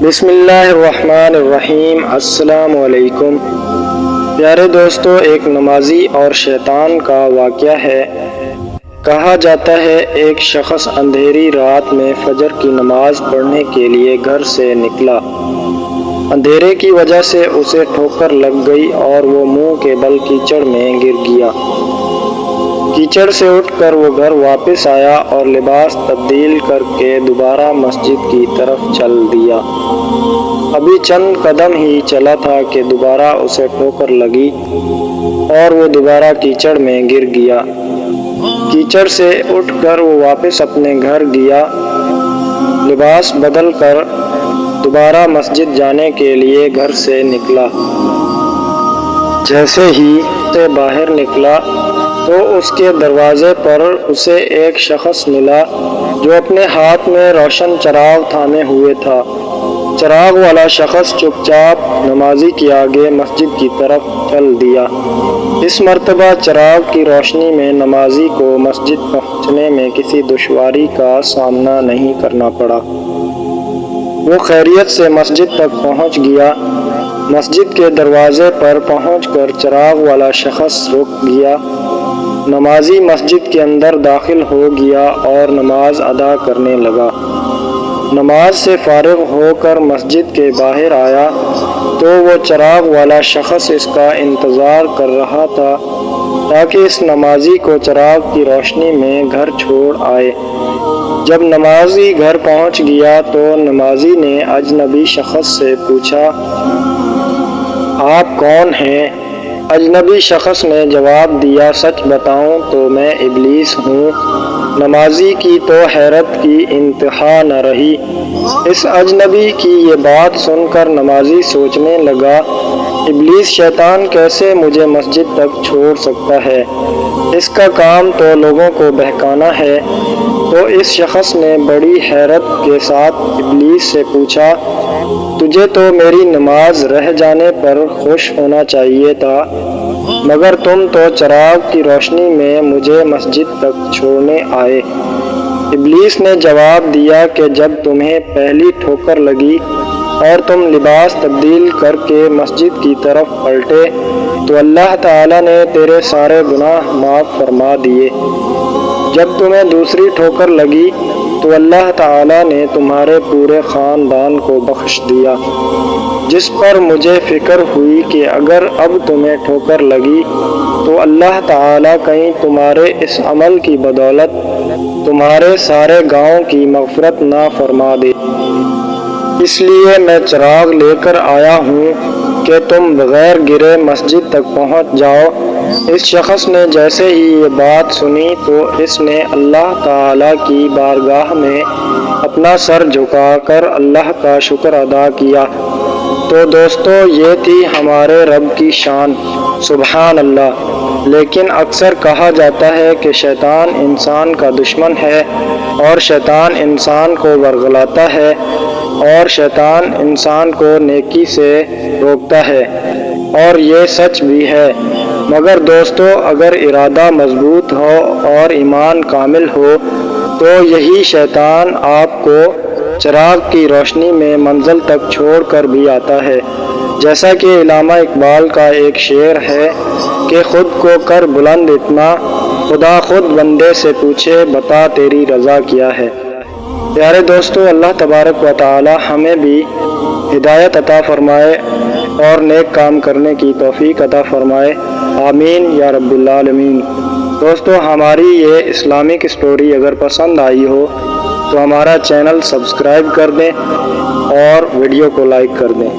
بسم اللہ الرحمن الرحیم۔ السلام علیکم پیارے دوستو، ایک نمازی اور شیطان کا واقعہ ہے۔ کہا جاتا ہے ایک شخص اندھیری رات میں فجر کی نماز پڑھنے کے لیے گھر سے نکلا۔ اندھیرے کی وجہ سے اسے ٹھوکر لگ گئی اور وہ منہ کے بل کیچڑ میں گر گیا۔ کیچڑ سے اٹھ کر وہ گھر واپس آیا اور لباس تبدیل کر کے دوبارہ مسجد کی طرف چل دیا۔ ابھی چند قدم ہی چلا تھا کہ دوبارہ اسے ٹھوکر لگی اور وہ دوبارہ کیچڑ میں گر گیا۔ کیچڑ سے اٹھ کر وہ واپس اپنے گھر گیا۔ لباس بدل کر دوبارہ مسجد جانے کے لیے گھر سے نکلا۔ جیسے ہی سے باہر نکلا تو اس کے دروازے پر اسے ایک شخص ملا جو اپنے ہاتھ میں روشن چراغ تھامے ہوئے تھا۔ چراغ والا شخص چپ چاپ نمازی کے آگے مسجد کی طرف چل دیا۔ اس مرتبہ چراغ کی روشنی میں نمازی کو مسجد پہنچنے میں کسی دشواری کا سامنا نہیں کرنا پڑا۔ وہ خیریت سے مسجد تک پہنچ گیا۔ مسجد کے دروازے پر پہنچ کر چراغ والا شخص رک گیا۔ نمازی مسجد کے اندر داخل ہو گیا اور نماز ادا کرنے لگا۔ نماز سے فارغ ہو کر مسجد کے باہر آیا تو وہ چراغ والا شخص اس کا انتظار کر رہا تھا تاکہ اس نمازی کو چراغ کی روشنی میں گھر چھوڑ آئے۔ جب نمازی گھر پہنچ گیا تو نمازی نے اجنبی شخص سے پوچھا، آپ کون ہیں؟ اجنبی شخص نے جواب دیا، سچ بتاؤں تو میں ابلیس ہوں۔ نمازی کی تو حیرت کی انتہا نہ رہی۔ اس اجنبی کی یہ بات سن کر نمازی سوچنے لگا، ابلیس شیطان کیسے مجھے مسجد تک چھوڑ سکتا ہے؟ اس کا کام تو لوگوں کو بہکانا ہے۔ تو اس شخص نے بڑی حیرت کے ساتھ ابلیس سے پوچھا، تجھے تو میری نماز رہ جانے پر خوش ہونا چاہیے تھا، مگر تم تو چراغ کی روشنی میں مجھے مسجد تک چھوڑنے آئے۔ ابلیس نے جواب دیا کہ جب تمہیں پہلی ٹھوکر لگی اور تم لباس تبدیل کر کے مسجد کی طرف پلٹے تو اللہ تعالیٰ نے تیرے سارے گناہ معاف فرما دیے۔ جب تمہیں دوسری ٹھوکر لگی تو اللہ تعالیٰ نے تمہارے پورے خاندان کو بخش دیا، جس پر مجھے فکر ہوئی کہ اگر اب تمہیں ٹھوکر لگی تو اللہ تعالیٰ کہیں تمہارے اس عمل کی بدولت تمہارے سارے گاؤں کی مغفرت نہ فرما دے۔ اس لیے میں چراغ لے کر آیا ہوں کہ تم بغیر گرے مسجد تک پہنچ جاؤ۔ اس شخص نے جیسے ہی یہ بات سنی تو اس نے اللہ تعالیٰ کی بارگاہ میں اپنا سر جھکا کر اللہ کا شکر ادا کیا۔ تو دوستو، یہ تھی ہمارے رب کی شان، سبحان اللہ۔ لیکن اکثر کہا جاتا ہے کہ شیطان انسان کا دشمن ہے اور شیطان انسان کو ورغلاتا ہے اور شیطان انسان کو نیکی سے روکتا ہے، اور یہ سچ بھی ہے۔ مگر دوستو، اگر ارادہ مضبوط ہو اور ایمان کامل ہو تو یہی شیطان آپ کو چراغ کی روشنی میں منزل تک چھوڑ کر بھی آتا ہے۔ جیسا کہ علامہ اقبال کا ایک شعر ہے کہ خود کو کر بلند اتنا، خدا خود بندے سے پوچھے بتا تیری رضا کیا ہے۔ پیارے دوستو، اللہ تبارک و تعالی ہمیں بھی ہدایت عطا فرمائے اور نیک کام کرنے کی توفیق عطا فرمائے، آمین یا رب العالمین۔ دوستو، ہماری یہ اسلامک سٹوری اگر پسند آئی ہو تو ہمارا چینل سبسکرائب کر دیں اور ویڈیو کو لائک کر دیں۔